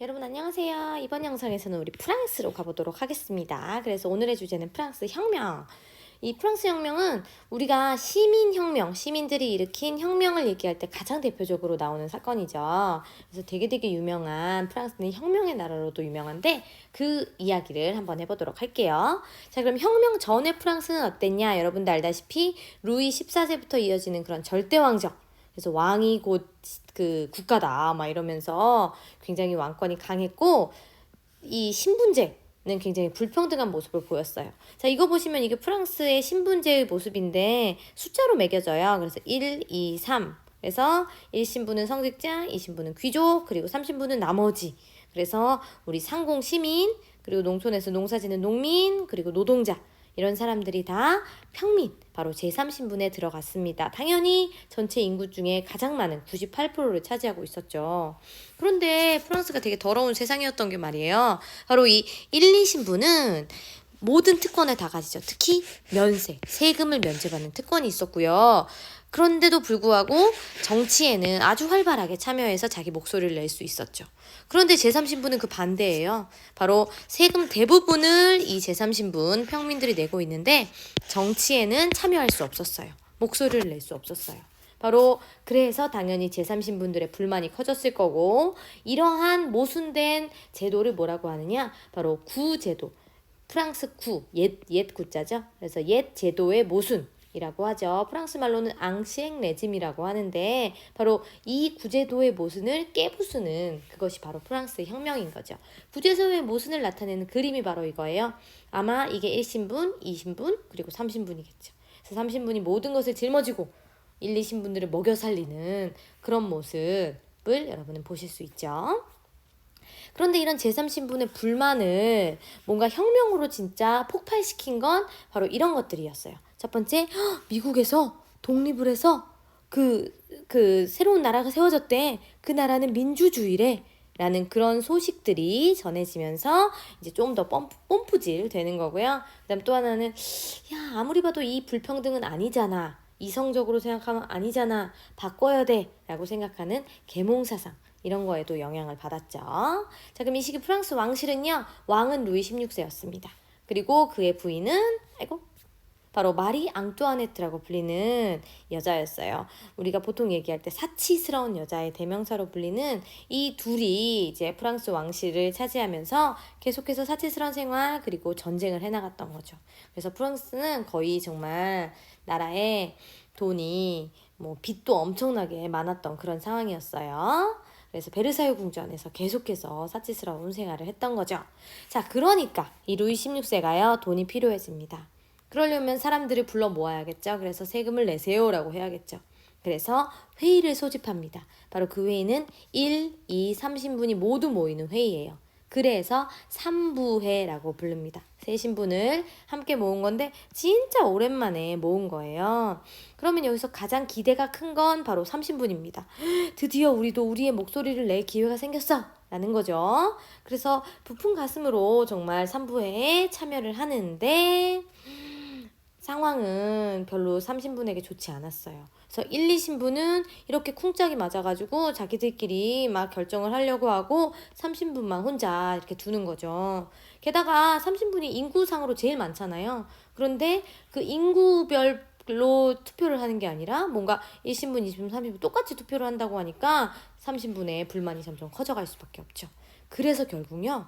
여러분 안녕하세요. 이번 영상에서는 우리 프랑스로 가보도록 하겠습니다. 그래서 오늘의 주제는 프랑스 혁명. 이 프랑스 혁명은 우리가 시민혁명, 시민들이 일으킨 혁명을 얘기할 때 가장 대표적으로 나오는 사건이죠. 그래서 되게 유명한, 프랑스는 혁명의 나라로도 유명한데 그 이야기를 한번 해보도록 할게요. 자, 그럼 혁명 전에 프랑스는 어땠냐? 여러분들 알다시피 루이 14세부터 이어지는 그런 절대왕정, 그래서 왕이 곧 그 국가다 막 이러면서 굉장히 왕권이 강했고, 이 신분제는 굉장히 불평등한 모습을 보였어요. 자, 이거 보시면 이게 프랑스의 신분제의 모습인데 숫자로 매겨져요. 그래서 1, 2, 3. 그래서 1신분은 성직자, 2신분은 귀족, 그리고 3신분은 나머지. 그래서 우리 상공 시민, 그리고 농촌에서 농사짓는 농민, 그리고 노동자, 이런 사람들이 다 평민, 바로 제3신분에 들어갔습니다. 당연히 전체 인구 중에 가장 많은 98%를 차지하고 있었죠. 그런데 프랑스가 되게 더러운 세상이었던 게 말이에요. 바로 이 1, 2신분은 모든 특권을 다 가지죠. 특히 면세, 세금을 면제받는 특권이 있었고요. 그런데도 불구하고 정치에는 아주 활발하게 참여해서 자기 목소리를 낼 수 있었죠. 그런데 제3신분은 그 반대예요. 바로 세금 대부분을 이 제3신분 평민들이 내고 있는데 정치에는 참여할 수 없었어요. 목소리를 낼 수 없었어요. 바로 그래서 당연히 제3신분들의 불만이 커졌을 거고, 이러한 모순된 제도를 뭐라고 하느냐? 바로 구제도. 프랑스 구, 옛 구자죠. 그래서 옛 제도의 모순이라고 하죠. 프랑스 말로는 앙시엥 레짐이라고 하는데, 바로 이 구제도의 모순을 깨부수는 그것이 바로 프랑스 혁명인 거죠. 구제도의 모순을 나타내는 그림이 바로 이거예요. 아마 이게 1신분, 2신분, 그리고 3신분이겠죠. 그래서 3신분이 모든 것을 짊어지고 1, 2신분들을 먹여 살리는 그런 모습을 여러분은 보실 수 있죠. 그런데 이런 제3신분의 불만을 뭔가 혁명으로 진짜 폭발시킨 건 바로 이런 것들이었어요. 첫 번째, 미국에서 독립을 해서 그 새로운 나라가 세워졌대. 그 나라는 민주주의래. 라는 그런 소식들이 전해지면서 이제 좀 더 뽐뿌질 되는 거고요. 그다음 또 하나는, 야, 아무리 봐도 이 불평등은 아니잖아. 이성적으로 생각하면 아니잖아. 바꿔야 돼. 라고 생각하는 계몽사상. 이런 거에도 영향을 받았죠. 자, 그럼 이 시기 프랑스 왕실은요, 왕은 루이 16세였습니다. 그리고 그의 부인은, 바로 마리 앙뚜아네트라고 불리는 여자였어요. 우리가 보통 얘기할 때 사치스러운 여자의 대명사로 불리는 이 둘이 이제 프랑스 왕실을 차지하면서 계속해서 사치스러운 생활, 그리고 전쟁을 해나갔던 거죠. 그래서 프랑스는 거의 정말 나라에 돈이 빚도 엄청나게 많았던 그런 상황이었어요. 그래서 베르사유 궁전 안에서 계속해서 사치스러운 생활을 했던 거죠. 자, 그러니까 이 루이 16세가요, 돈이 필요해집니다. 그러려면 사람들을 불러 모아야겠죠. 그래서 세금을 내세요라고 해야겠죠. 그래서 회의를 소집합니다. 바로 그 회의는 1, 2, 3신분이 모두 모이는 회의예요. 그래서 3부회라고 부릅니다. 세 신분을 함께 모은 건데 진짜 오랜만에 모은 거예요. 그러면 여기서 가장 기대가 큰 건 바로 3신분입니다. 드디어 우리도 우리의 목소리를 낼 기회가 생겼어! 라는 거죠. 그래서 부푼 가슴으로 정말 3부회에 참여를 하는데 상황은 별로 3신분에게 좋지 않았어요. 그래서 1, 2신분은 이렇게 쿵짝이 맞아가지고 자기들끼리 막 결정을 하려고 하고 3신분만 혼자 이렇게 두는 거죠. 게다가 3신분이 인구상으로 제일 많잖아요. 그런데 그 인구별로 투표를 하는 게 아니라 뭔가 1신분, 2신분, 3신분 똑같이 투표를 한다고 하니까 3신분의 불만이 점점 커져갈 수밖에 없죠. 그래서 결국요,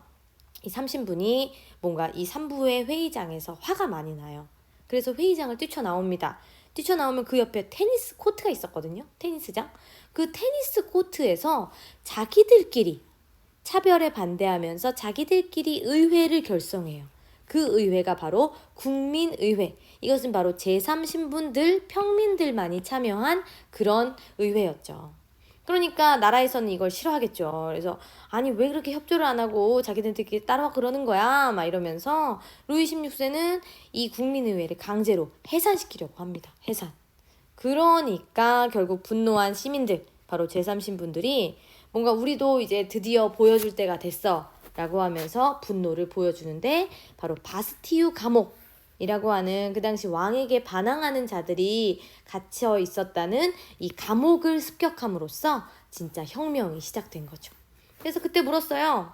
이 3신분이 뭔가 이 3부의 회의장에서 화가 많이 나요. 그래서 회의장을 뛰쳐나옵니다. 뛰쳐나오면 그 옆에 테니스 코트가 있었거든요. 테니스장. 그 테니스 코트에서 자기들끼리 차별에 반대하면서 자기들끼리 의회를 결성해요. 그 의회가 바로 국민의회. 이것은 바로 제3신분들, 평민들만이 참여한 그런 의회였죠. 그러니까 나라에서는 이걸 싫어하겠죠. 그래서 아니 왜 그렇게 협조를 안 하고 자기들끼리 따라와 그러는 거야 막 이러면서 루이 16세는 이 국민의회를 강제로 해산시키려고 합니다. 해산. 그러니까 결국 분노한 시민들, 바로 제3신분들이 뭔가 우리도 이제 드디어 보여줄 때가 됐어 라고 하면서 분노를 보여주는데, 바로 바스티유 감옥 이라고 하는 그 당시 왕에게 반항하는 자들이 갇혀 있었다는 이 감옥을 습격함으로써 진짜 혁명이 시작된 거죠. 그래서 그때 물었어요.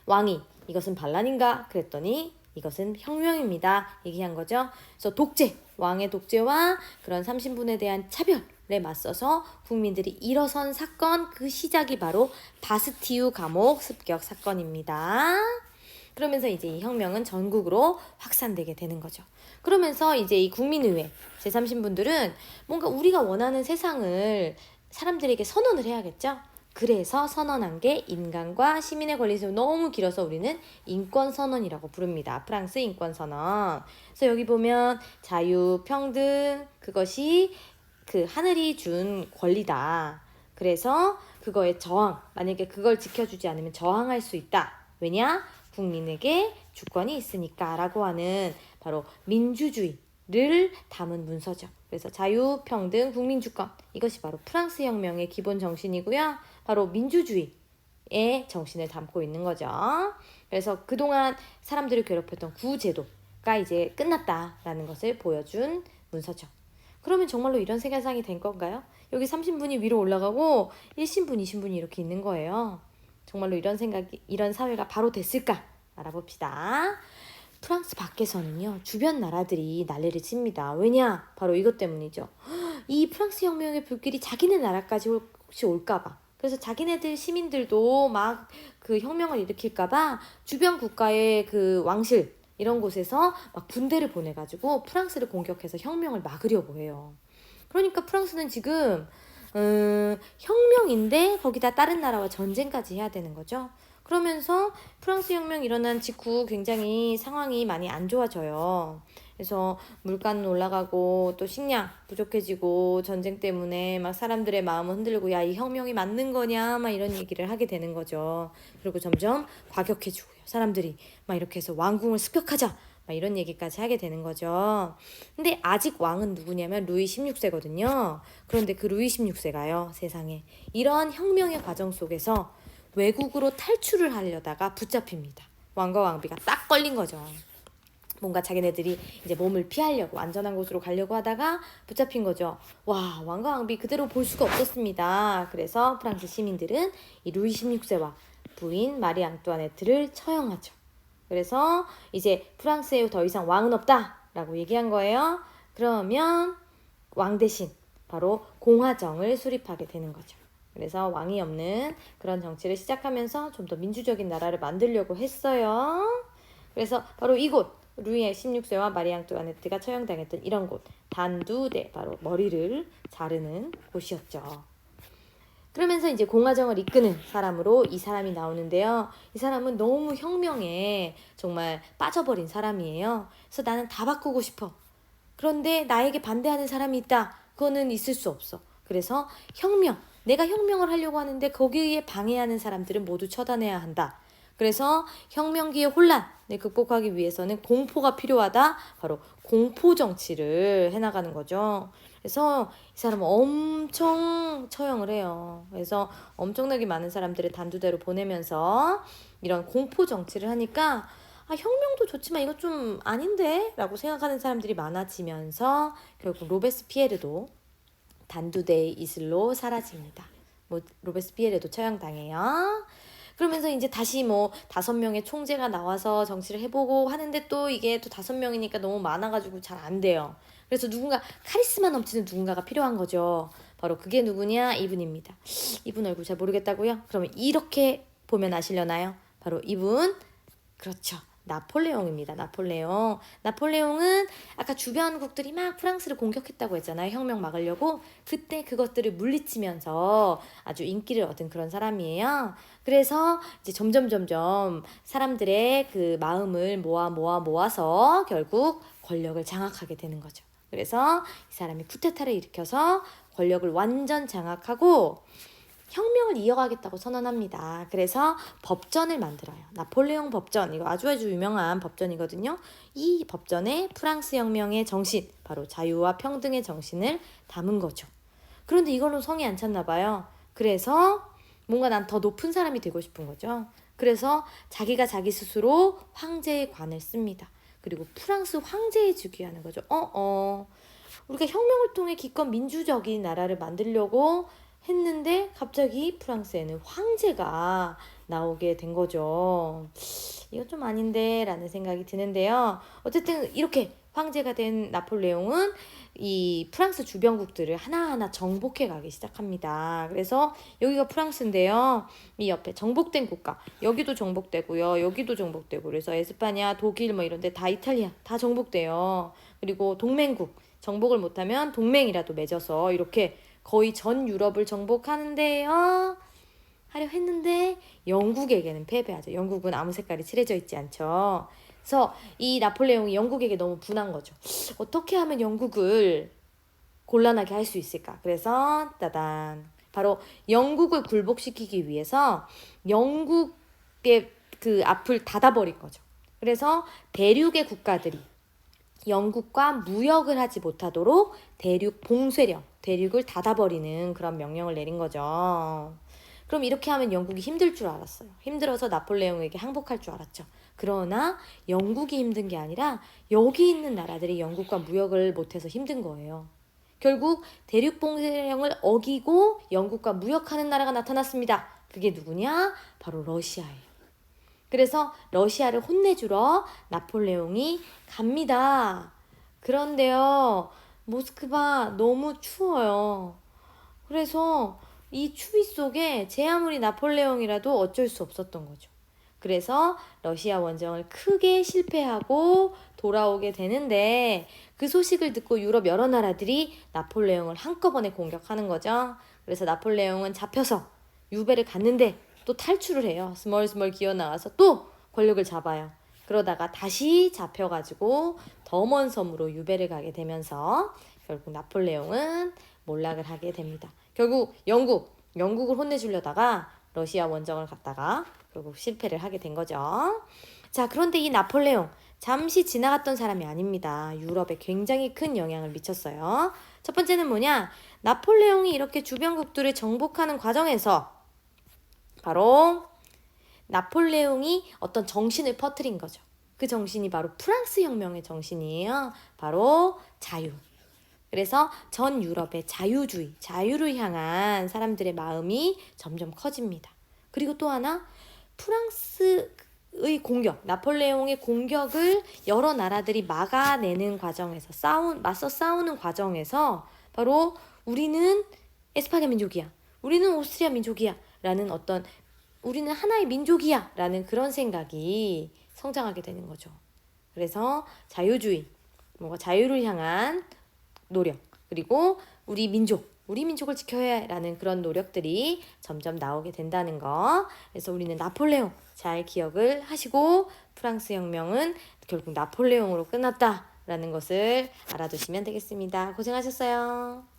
왕이 이것은 반란인가? 그랬더니 이것은 혁명입니다. 얘기한 거죠. 그래서 독재, 왕의 독재와 그런 삼신분에 대한 차별에 맞서서 국민들이 일어선 사건, 그 시작이 바로 바스티유 감옥 습격 사건입니다. 그러면서 이제 이 혁명은 전국으로 확산되게 되는 거죠. 그러면서 이제 이 국민의회 제3신분들은 뭔가 우리가 원하는 세상을 사람들에게 선언을 해야겠죠. 그래서 선언한 게 인간과 시민의 권리에서 너무 길어서 우리는 인권선언이라고 부릅니다. 프랑스 인권선언. 그래서 여기 보면 자유, 평등, 그것이 그 하늘이 준 권리다. 그래서 그거에 저항, 만약에 그걸 지켜주지 않으면 저항할 수 있다. 왜냐? 국민에게 주권이 있으니까 라고 하는 바로 민주주의를 담은 문서죠. 그래서 자유, 평등, 국민주권, 이것이 바로 프랑스 혁명의 기본 정신이고요. 바로 민주주의의 정신을 담고 있는 거죠. 그래서 그동안 사람들을 괴롭혔던 구제도가 이제 끝났다라는 것을 보여준 문서죠. 그러면 정말로 이런 세계상이 된 건가요? 여기 30분이 위로 올라가고 1신분, 2신분이 이렇게 있는 거예요. 정말로 이런 생각이, 이런 사회가 바로 됐을까? 알아봅시다. 프랑스 밖에서는요, 주변 나라들이 난리를 칩니다. 왜냐? 바로 이것 때문이죠. 이 프랑스 혁명의 불길이 자기네 나라까지 혹시 올까봐. 그래서 자기네들 시민들도 막 그 혁명을 일으킬까봐 주변 국가의 그 왕실, 이런 곳에서 막 군대를 보내가지고 프랑스를 공격해서 혁명을 막으려고 해요. 그러니까 프랑스는 지금 혁명인데 거기다 다른 나라와 전쟁까지 해야 되는 거죠. 그러면서 프랑스 혁명 일어난 직후 굉장히 상황이 많이 안 좋아져요. 그래서 물가는 올라가고 또 식량 부족해지고 전쟁 때문에 막 사람들의 마음은 흔들리고 야, 이 혁명이 맞는 거냐 막 이런 얘기를 하게 되는 거죠. 그리고 점점 과격해지고요. 사람들이 막 이렇게 해서 왕궁을 습격하자 막 이런 얘기까지 하게 되는 거죠. 근데 아직 왕은 누구냐면 루이 16세거든요. 그런데 그 루이 16세가요, 세상에 이러한 혁명의 과정 속에서 외국으로 탈출을 하려다가 붙잡힙니다. 왕과 왕비가 딱 걸린 거죠. 뭔가 자기네들이 이제 몸을 피하려고 안전한 곳으로 가려고 하다가 붙잡힌 거죠. 와, 왕과 왕비 그대로 볼 수가 없었습니다. 그래서 프랑스 시민들은 이 루이 16세와 부인 마리 앙뚜아네트를 처형하죠. 그래서 이제 프랑스에 더 이상 왕은 없다라고 얘기한 거예요. 그러면 왕 대신 바로 공화정을 수립하게 되는 거죠. 그래서 왕이 없는 그런 정치를 시작하면서 좀 더 민주적인 나라를 만들려고 했어요. 그래서 바로 이곳 루이 16세와 마리 앙뚜아네트가 처형당했던 이런 곳 단두대, 바로 머리를 자르는 곳이었죠. 그러면서 이제 공화정을 이끄는 사람으로 이 사람이 나오는데요. 이 사람은 너무 혁명에 정말 빠져버린 사람이에요. 그래서 나는 다 바꾸고 싶어. 그런데 나에게 반대하는 사람이 있다. 그거는 있을 수 없어. 그래서 혁명, 내가 혁명을 하려고 하는데 거기에 방해하는 사람들은 모두 처단해야 한다. 그래서 혁명기의 혼란을 극복하기 위해서는 공포가 필요하다. 바로 공포 정치를 해나가는 거죠. 그래서 이 사람은 엄청 처형을 해요. 그래서 엄청나게 많은 사람들을 단두대로 보내면서 이런 공포 정치를 하니까 아, 혁명도 좋지만 이거 좀 아닌데? 라고 생각하는 사람들이 많아지면서 결국 로베스피에르도 단두대의 이슬로 사라집니다. 뭐 로베스피에르도 처형당해요. 그러면서 이제 다시 뭐 5명의 총재가 나와서 정치를 해보고 하는데 또 이게 또 5명이니까 너무 많아가지고 잘 안 돼요. 그래서 누군가 카리스마 넘치는 누군가가 필요한 거죠. 바로 그게 누구냐? 이분입니다. 이분 얼굴 잘 모르겠다고요? 그러면 이렇게 보면 아시려나요? 바로 이분, 그렇죠. 나폴레옹입니다. 나폴레옹. 나폴레옹은 아까 주변국들이 막 프랑스를 공격했다고 했잖아요. 혁명 막으려고. 그때 그것들을 물리치면서 아주 인기를 얻은 그런 사람이에요. 그래서 이제 점점 사람들의 그 마음을 모아서 결국 권력을 장악하게 되는 거죠. 그래서 이 사람이 쿠데타를 일으켜서 권력을 완전 장악하고 혁명을 이어가겠다고 선언합니다. 그래서 법전을 만들어요. 나폴레옹 법전, 이거 아주 유명한 법전이거든요. 이 법전에 프랑스 혁명의 정신, 바로 자유와 평등의 정신을 담은 거죠. 그런데 이걸로 성이 안 찼나 봐요. 그래서 뭔가 난 더 높은 사람이 되고 싶은 거죠. 그래서 자기가 자기 스스로 황제의 관을 씁니다. 그리고 프랑스 황제에 즉위하는 거죠. 우리가 혁명을 통해 기껏 민주적인 나라를 만들려고 했는데 갑자기 프랑스에는 황제가 나오게 된 거죠. 이거 좀 아닌데 라는 생각이 드는데요. 어쨌든 이렇게 황제가 된 나폴레옹은 이 프랑스 주변국들을 하나하나 정복해 가기 시작합니다. 그래서 여기가 프랑스인데요. 이 옆에 정복된 국가, 여기도 정복되고요. 여기도 정복되고, 그래서 에스파냐, 독일 뭐 이런 데 다 이탈리아 다 정복돼요. 그리고 동맹국, 정복을 못하면 동맹이라도 맺어서 이렇게 거의 전 유럽을 정복하는데요. 하려 했는데 영국에게는 패배하죠. 영국은 아무 색깔이 칠해져 있지 않죠. 그래서 이 나폴레옹이 영국에게 너무 분한 거죠. 어떻게 하면 영국을 곤란하게 할 수 있을까? 그래서 따단, 바로 영국을 굴복시키기 위해서 영국의 그 앞을 닫아버린 거죠. 그래서 대륙의 국가들이 영국과 무역을 하지 못하도록 대륙 봉쇄령, 대륙을 닫아버리는 그런 명령을 내린 거죠. 그럼 이렇게 하면 영국이 힘들 줄 알았어요. 힘들어서 나폴레옹에게 항복할 줄 알았죠. 그러나 영국이 힘든 게 아니라 여기 있는 나라들이 영국과 무역을 못해서 힘든 거예요. 결국 대륙 봉쇄령을 어기고 영국과 무역하는 나라가 나타났습니다. 그게 누구냐? 바로 러시아예요. 그래서 러시아를 혼내주러 나폴레옹이 갑니다. 그런데요, 모스크바 너무 추워요. 그래서 이 추위 속에 제 아무리 나폴레옹이라도 어쩔 수 없었던 거죠. 그래서 러시아 원정을 크게 실패하고 돌아오게 되는데, 그 소식을 듣고 유럽 여러 나라들이 나폴레옹을 한꺼번에 공격하는 거죠. 그래서 나폴레옹은 잡혀서 유배를 갔는데 또 탈출을 해요. 스멀스멀 기어 나와서 또 권력을 잡아요. 그러다가 다시 잡혀가지고 더 먼 섬으로 유배를 가게 되면서 결국 나폴레옹은 몰락을 하게 됩니다. 결국 영국을 혼내주려다가 러시아 원정을 갔다가 결국 실패를 하게 된 거죠. 자, 그런데 이 나폴레옹 잠시 지나갔던 사람이 아닙니다. 유럽에 굉장히 큰 영향을 미쳤어요. 첫 번째는 뭐냐? 나폴레옹이 이렇게 주변국들을 정복하는 과정에서 바로 나폴레옹이 어떤 정신을 퍼뜨린 거죠. 그 정신이 바로 프랑스 혁명의 정신이에요. 바로 자유. 그래서 전 유럽의 자유주의, 자유를 향한 사람들의 마음이 점점 커집니다. 그리고 또 하나, 프랑스의 공격, 나폴레옹의 공격을 여러 나라들이 막아내는 과정에서 맞서 싸우는 과정에서 바로 우리는 에스파냐 민족이야, 우리는 오스트리아 민족이야 라는 어떤 우리는 하나의 민족이야 라는 그런 생각이 성장하게 되는 거죠. 그래서 자유주의, 뭔가 자유를 향한 노력, 그리고 우리 민족을 지켜야 해라는 그런 노력들이 점점 나오게 된다는 거. 그래서 우리는 나폴레옹 잘 기억을 하시고, 프랑스 혁명은 결국 나폴레옹으로 끝났다라는 것을 알아두시면 되겠습니다. 고생하셨어요.